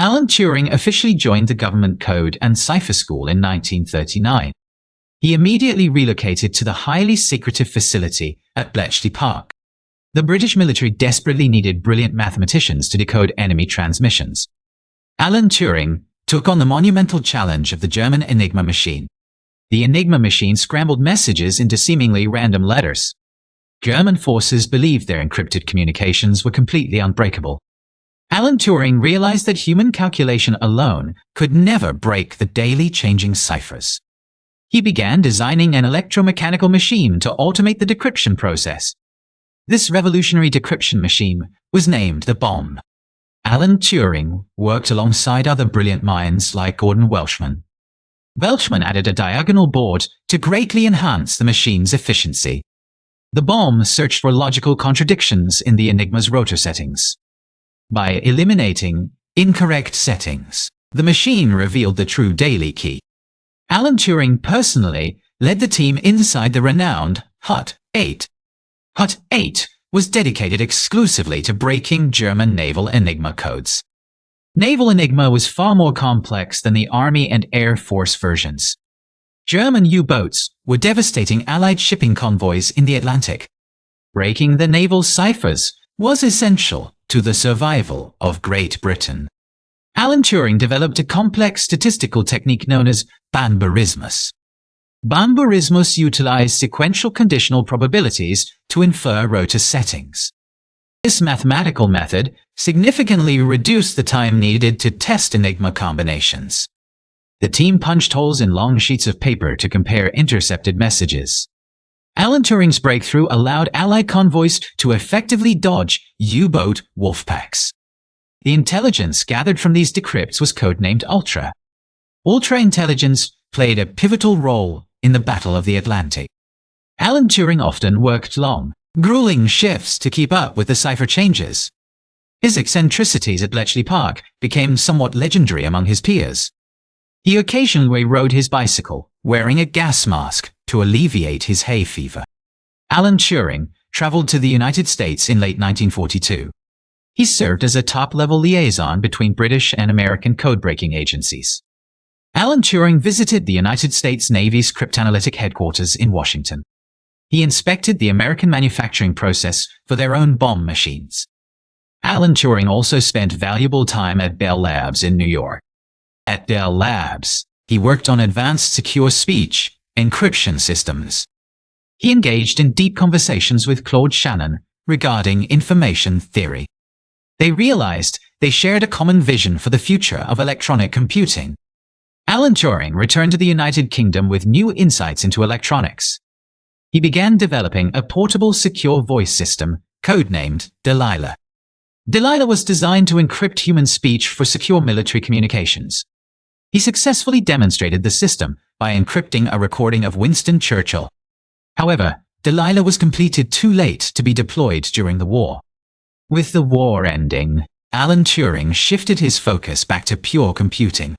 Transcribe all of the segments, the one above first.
Alan Turing officially joined the Government Code and Cipher School in 1939. He immediately relocated to the highly secretive facility at Bletchley Park. The British military desperately needed brilliant mathematicians to decode enemy transmissions. Alan Turing took on the monumental challenge of the German Enigma machine. The Enigma machine scrambled messages into seemingly random letters. German forces believed their encrypted communications were completely unbreakable. Alan Turing realized that human calculation alone could never break the daily changing ciphers. He began designing an electromechanical machine to automate the decryption process. This revolutionary decryption machine was named the bomb. Alan Turing worked alongside other brilliant minds like Gordon Welshman. Welshman added a diagonal board to greatly enhance the machine's efficiency. The bomb searched for logical contradictions in the Enigma's rotor settings. By eliminating incorrect settings, the machine revealed the true daily key. Alan Turing personally led the team inside the renowned Hut-8. Hut-8 was dedicated exclusively to breaking German naval Enigma codes. Naval Enigma was far more complex than the Army and Air Force versions. German U-boats were devastating Allied shipping convoys in the Atlantic. Breaking the naval ciphers was essential to the survival of Great Britain. Alan Turing developed a complex statistical technique known as Banburismus. Banburismus utilized sequential conditional probabilities to infer rotor settings. This mathematical method significantly reduced the time needed to test Enigma combinations. The team punched holes in long sheets of paper to compare intercepted messages. Alan Turing's breakthrough allowed Allied convoys to effectively dodge U-boat wolfpacks. The intelligence gathered from these decrypts was codenamed Ultra. Ultra intelligence played a pivotal role in the Battle of the Atlantic. Alan Turing often worked long, grueling shifts to keep up with the cipher changes. His eccentricities at Bletchley Park became somewhat legendary among his peers. He occasionally rode his bicycle, wearing a gas mask to alleviate his hay fever. Alan Turing traveled to the United States in late 1942. He served as a top-level liaison between British and American code-breaking agencies. Alan Turing visited the United States Navy's cryptanalytic headquarters in Washington. He inspected the American manufacturing process for their own bomb machines. Alan Turing also spent valuable time at Bell Labs in New York. At Bell Labs, he worked on advanced secure speech encryption systems. He engaged in deep conversations with Claude Shannon regarding information theory. They realized they shared a common vision for the future of electronic computing. Alan Turing returned to the United Kingdom with new insights into electronics. He began developing a portable secure voice system codenamed Delilah. Delilah was designed to encrypt human speech for secure military communications. He successfully demonstrated the system by encrypting a recording of Winston Churchill. However, Delilah was completed too late to be deployed during the war. With the war ending, Alan Turing shifted his focus back to pure computing.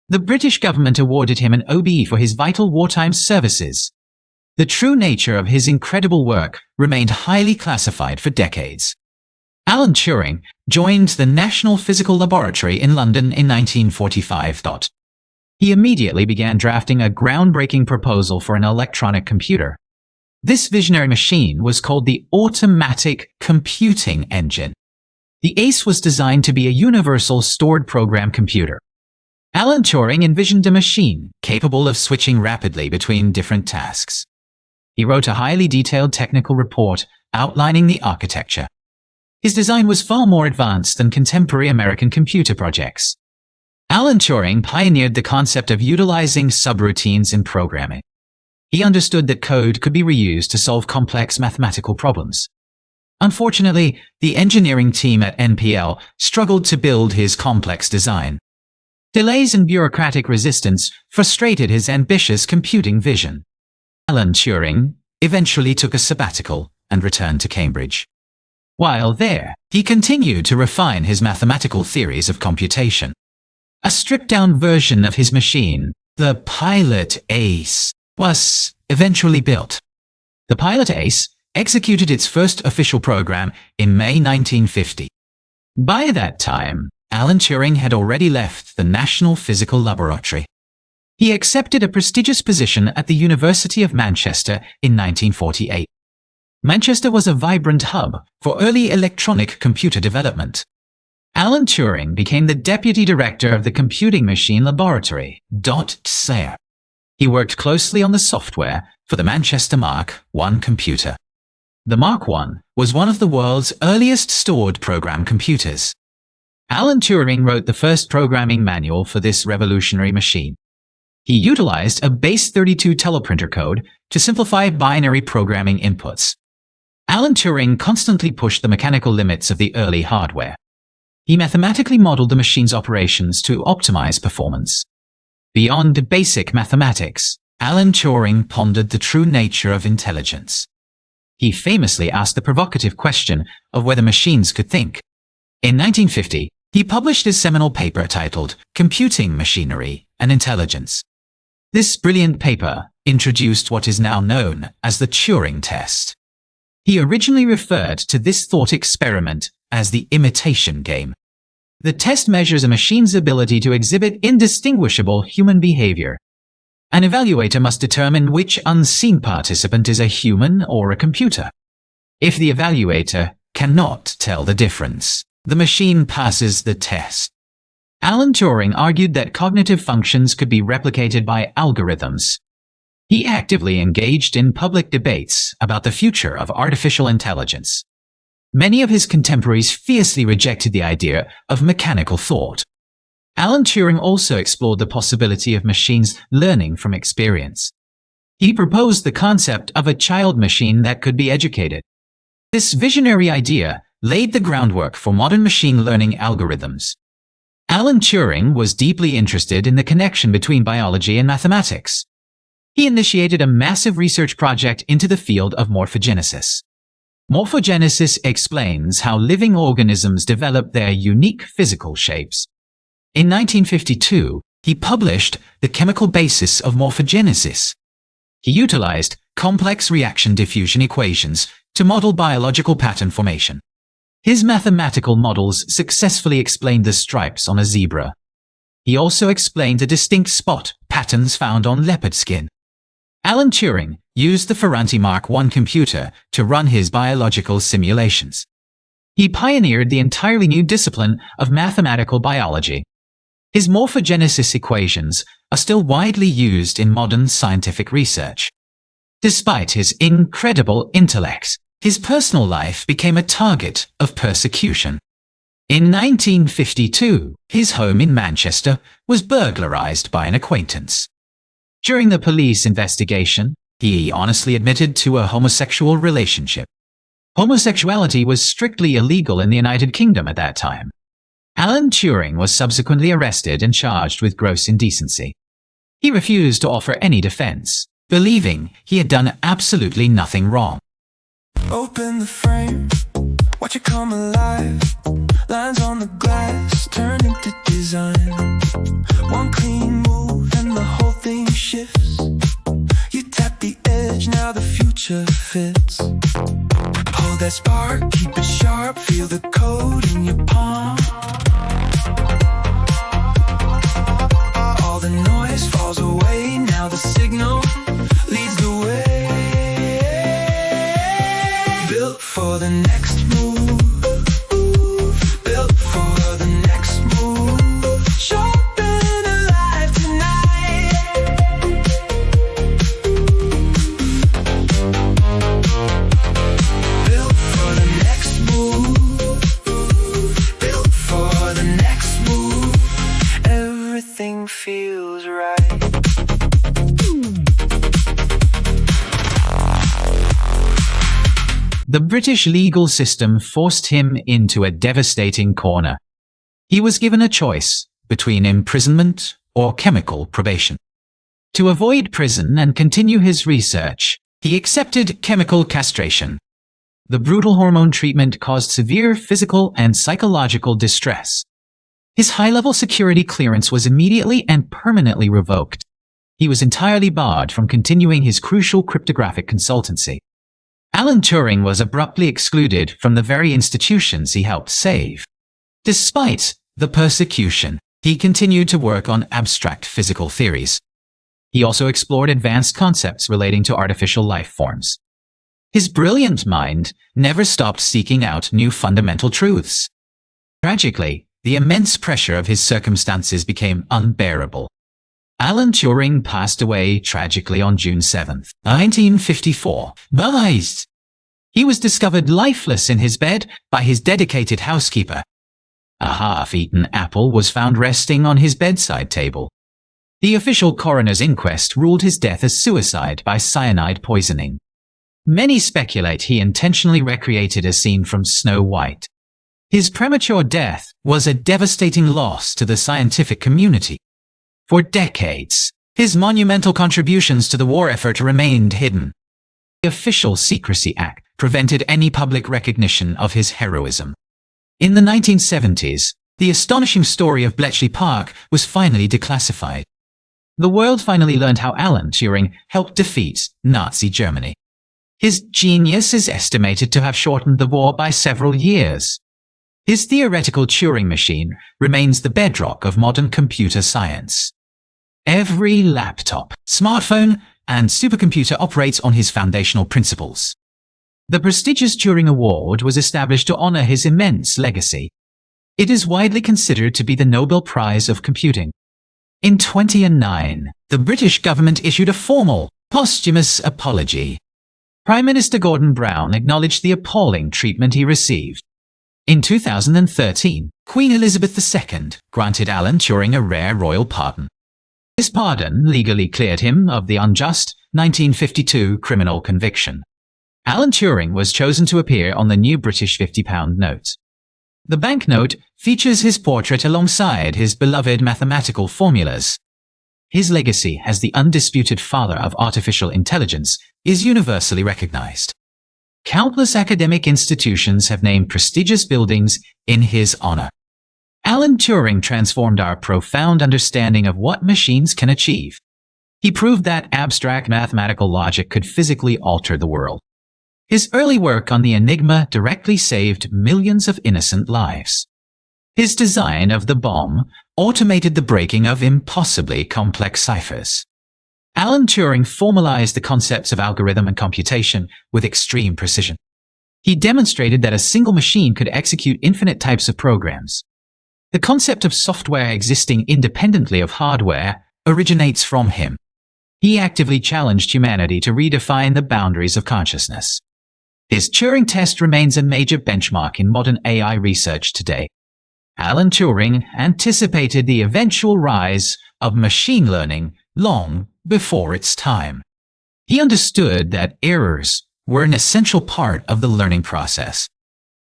The British government awarded him an OBE for his vital wartime services. The true nature of his incredible work remained highly classified for decades. Alan Turing joined the National Physical Laboratory in London in 1945. He immediately began drafting a groundbreaking proposal for an electronic computer. This visionary machine was called the Automatic Computing Engine. The ACE was designed to be a universal stored program computer. Alan Turing envisioned a machine capable of switching rapidly between different tasks. He wrote a highly detailed technical report outlining the architecture. His design was far more advanced than contemporary American computer projects. Alan Turing pioneered the concept of utilizing subroutines in programming. He understood that code could be reused to solve complex mathematical problems. Unfortunately, the engineering team at NPL struggled to build his complex design. Delays and bureaucratic resistance frustrated his ambitious computing vision. Alan Turing eventually took a sabbatical and returned to Cambridge. While there, he continued to refine his mathematical theories of computation. A stripped-down version of his machine, the Pilot Ace, was eventually built. The Pilot Ace executed its first official program in May 1950. By that time, Alan Turing had already left the National Physical Laboratory. He accepted a prestigious position at the University of Manchester in 1948. Manchester was a vibrant hub for early electronic computer development. Alan Turing became the deputy director of the Computing Machine Laboratory, .SARE. He worked closely on the software for the Manchester Mark I computer. The Mark I was one of the world's earliest stored program computers. Alan Turing wrote the first programming manual for this revolutionary machine. He utilized a base 32 teleprinter code to simplify binary programming inputs. Alan Turing constantly pushed the mechanical limits of the early hardware. He mathematically modeled the machine's operations to optimize performance. Beyond basic mathematics, Alan Turing pondered the true nature of intelligence. He famously asked the provocative question of whether machines could think. In 1950, he published his seminal paper titled Computing Machinery and Intelligence. This brilliant paper introduced what is now known as the Turing test. He originally referred to this thought experiment as the imitation game. The test measures a machine's ability to exhibit indistinguishable human behavior. An evaluator must determine which unseen participant is a human or a computer. If the evaluator cannot tell the difference, the machine passes the test. Alan Turing argued that cognitive functions could be replicated by algorithms. He actively engaged in public debates about the future of artificial intelligence. Many of his contemporaries fiercely rejected the idea of mechanical thought. Alan Turing also explored the possibility of machines learning from experience. He proposed the concept of a child machine that could be educated. This visionary idea laid the groundwork for modern machine learning algorithms. Alan Turing was deeply interested in the connection between biology and mathematics. He initiated a massive research project into the field of morphogenesis. Morphogenesis explains how living organisms develop their unique physical shapes. In 1952, he published The Chemical Basis of Morphogenesis. He utilized complex reaction diffusion equations to model biological pattern formation. His mathematical models successfully explained the stripes on a zebra. He also explained the distinct spot patterns found on leopard skin. Alan Turing used the Ferranti Mark I computer to run his biological simulations. He pioneered the entirely new discipline of mathematical biology. His morphogenesis equations are still widely used in modern scientific research. Despite his incredible intellect, his personal life became a target of persecution. In 1952, his home in Manchester was burglarized by an acquaintance. During the police investigation, he honestly admitted to a homosexual relationship. Homosexuality was strictly illegal in the United Kingdom at that time. Alan Turing was subsequently arrested and charged with gross indecency. He refused to offer any defense, believing he had done absolutely nothing wrong. Open the frame, watch it come alive. Lines on the glass turn into design. One clean move and the whole thing shifts. You tap the edge, now the future fits. Hold that spark, keep it sharp, feel the code in your palm. All the noise falls away, now the signal leads the way. Built for the next move, built for the next move. Sharp and alive tonight. Built for the next move, built for the next move. Everything feels right. The British legal system forced him into a devastating corner. He was given a choice between imprisonment or chemical probation. To avoid prison and continue his research, he accepted chemical castration. The brutal hormone treatment caused severe physical and psychological distress. His high-level security clearance was immediately and permanently revoked. He was entirely barred from continuing his crucial cryptographic consultancy. Alan Turing was abruptly excluded from the very institutions he helped save. Despite the persecution, he continued to work on abstract physical theories. He also explored advanced concepts relating to artificial life forms. His brilliant mind never stopped seeking out new fundamental truths. Tragically, the immense pressure of his circumstances became unbearable. Alan Turing passed away tragically on June 7, 1954. He was discovered lifeless in his bed by his dedicated housekeeper. A half-eaten apple was found resting on his bedside table. The official coroner's inquest ruled his death as suicide by cyanide poisoning. Many speculate he intentionally recreated a scene from Snow White. His premature death was a devastating loss to the scientific community. For decades, his monumental contributions to the war effort remained hidden. The Official Secrecy Act prevented any public recognition of his heroism. In the 1970s, the astonishing story of Bletchley Park was finally declassified. The world finally learned how Alan Turing helped defeat Nazi Germany. His genius is estimated to have shortened the war by several years. His theoretical Turing machine remains the bedrock of modern computer science. Every laptop, smartphone, and supercomputer operates on his foundational principles. The prestigious Turing Award was established to honor his immense legacy. It is widely considered to be the Nobel Prize of Computing. In 2009, the British government issued a formal, posthumous apology. Prime Minister Gordon Brown acknowledged the appalling treatment he received. In 2013, Queen Elizabeth II granted Alan Turing a rare royal pardon. This pardon legally cleared him of the unjust 1952 criminal conviction. Alan Turing was chosen to appear on the new British £50 note. The banknote features his portrait alongside his beloved mathematical formulas. His legacy as the undisputed father of artificial intelligence is universally recognized. Countless academic institutions have named prestigious buildings in his honor. Alan Turing transformed our profound understanding of what machines can achieve. He proved that abstract mathematical logic could physically alter the world. His early work on the Enigma directly saved millions of innocent lives. His design of the bomb automated the breaking of impossibly complex ciphers. Alan Turing formalized the concepts of algorithm and computation with extreme precision. He demonstrated that a single machine could execute infinite types of programs. The concept of software existing independently of hardware originates from him. He actively challenged humanity to redefine the boundaries of consciousness. His Turing test remains a major benchmark in modern AI research today. Alan Turing anticipated the eventual rise of machine learning long before its time. He understood that errors were an essential part of the learning process.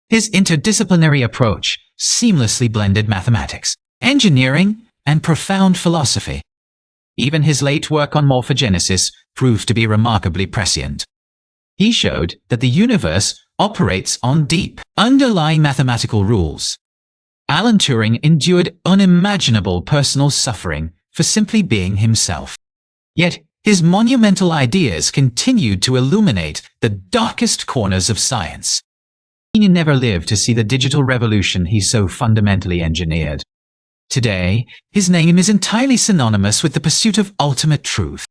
His interdisciplinary approach seamlessly blended mathematics, engineering, and profound philosophy. Even his late work on morphogenesis proved to be remarkably prescient. He showed that the universe operates on deep, underlying mathematical rules. Alan Turing endured unimaginable personal suffering for simply being himself. Yet, his monumental ideas continued to illuminate the darkest corners of science. He never lived to see the digital revolution he so fundamentally engineered. Today, his name is entirely synonymous with the pursuit of ultimate truth.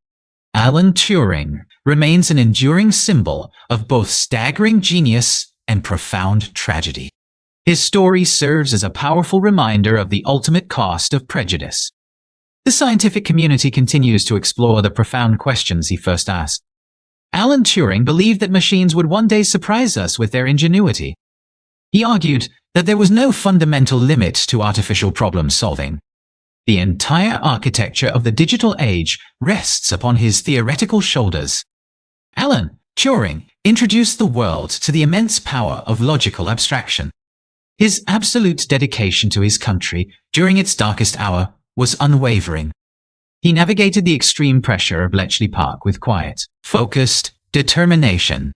Alan Turing remains an enduring symbol of both staggering genius and profound tragedy. His story serves as a powerful reminder of the ultimate cost of prejudice. The scientific community continues to explore the profound questions he first asked. Alan Turing believed that machines would one day surprise us with their ingenuity. He argued that there was no fundamental limit to artificial problem solving. The entire architecture of the digital age rests upon his theoretical shoulders. Alan Turing introduced the world to the immense power of logical abstraction. His absolute dedication to his country during its darkest hour was unwavering. He navigated the extreme pressure of Bletchley Park with quiet, focused determination.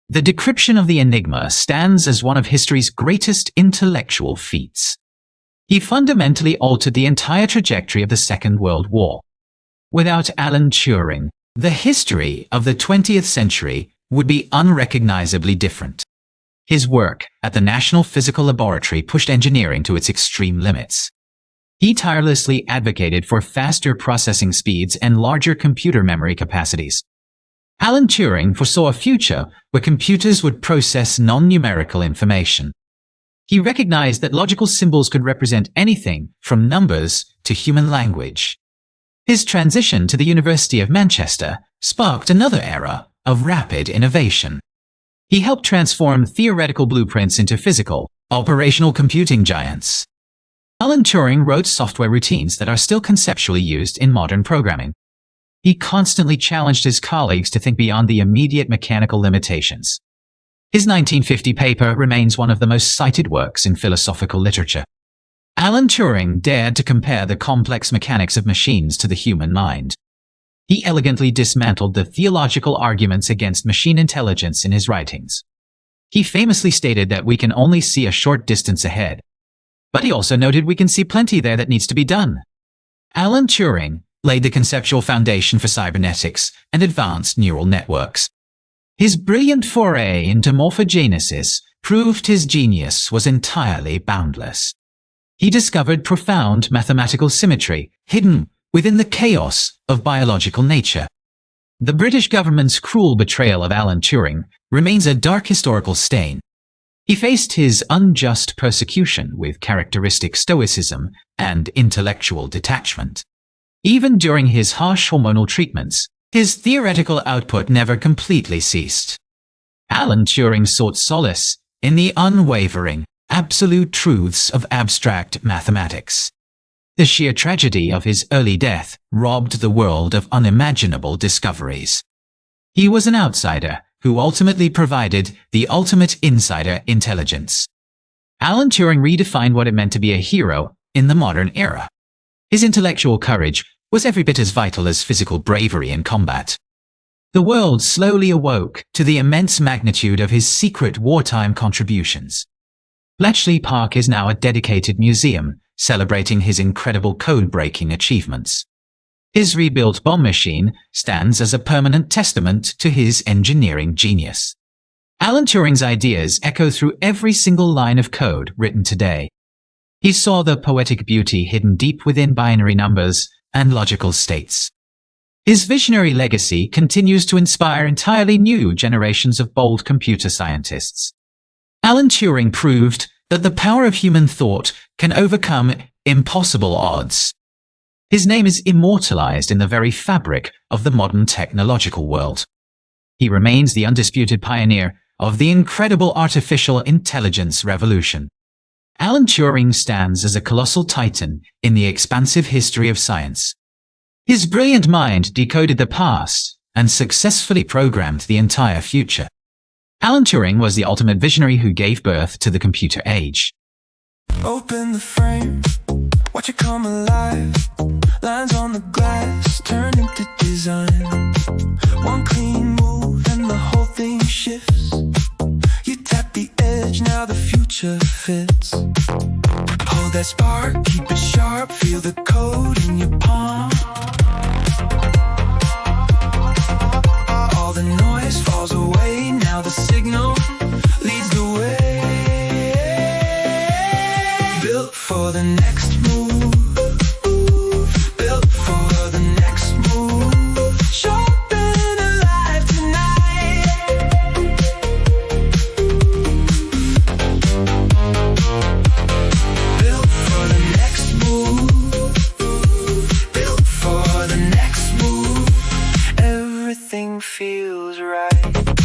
The decryption of the Enigma stands as one of history's greatest intellectual feats. He fundamentally altered the entire trajectory of the Second World War. Without Alan Turing, the history of the 20th century would be unrecognizably different. His work at the National Physical Laboratory pushed engineering to its extreme limits. He tirelessly advocated for faster processing speeds and larger computer memory capacities. Alan Turing foresaw a future where computers would process non-numerical information. He recognized that logical symbols could represent anything from numbers to human language. His transition to the University of Manchester sparked another era of rapid innovation. He helped transform theoretical blueprints into physical, operational computing giants. Alan Turing wrote software routines that are still conceptually used in modern programming. He constantly challenged his colleagues to think beyond the immediate mechanical limitations. His 1950 paper remains one of the most cited works in philosophical literature. Alan Turing dared to compare the complex mechanics of machines to the human mind. He elegantly dismantled the theological arguments against machine intelligence in his writings. He famously stated that we can only see a short distance ahead. But he also noted we can see plenty there that needs to be done. Alan Turing laid the conceptual foundation for cybernetics and advanced neural networks. His brilliant foray into morphogenesis proved his genius was entirely boundless. He discovered profound mathematical symmetry hidden within the chaos of biological nature. The British government's cruel betrayal of Alan Turing remains a dark historical stain. He faced his unjust persecution with characteristic stoicism and intellectual detachment. Even during his harsh hormonal treatments, his theoretical output never completely ceased. Alan Turing sought solace in the unwavering, absolute truths of abstract mathematics. The sheer tragedy of his early death robbed the world of unimaginable discoveries. He was an outsider who ultimately provided the ultimate insider intelligence. Alan Turing redefined what it meant to be a hero in the modern era. His intellectual courage was every bit as vital as physical bravery in combat. The world slowly awoke to the immense magnitude of his secret wartime contributions. Bletchley Park is now a dedicated museum celebrating his incredible code-breaking achievements. His rebuilt bomb machine stands as a permanent testament to his engineering genius. Alan Turing's ideas echo through every single line of code written today. He saw the poetic beauty hidden deep within binary numbers and logical states. His visionary legacy continues to inspire entirely new generations of bold computer scientists. Alan Turing proved that the power of human thought can overcome impossible odds. His name is immortalized in the very fabric of the modern technological world. He remains the undisputed pioneer of the incredible artificial intelligence revolution. Alan Turing stands as a colossal titan in the expansive history of science. His brilliant mind decoded the past and successfully programmed the entire future. Alan Turing was the ultimate visionary who gave birth to the computer age. Open the frame, watch it come alive. Lines on the glass turn into design. One clean move and the whole thing shifts. You tap the edge, now the future fits. Hold that spark, keep it sharp, feel the code in your palm. All the noise falls away, now the signal leads the way. Built for the next move, built for the next move. Sharp and alive tonight. Built for the next move, built for the next move. Everything feels right.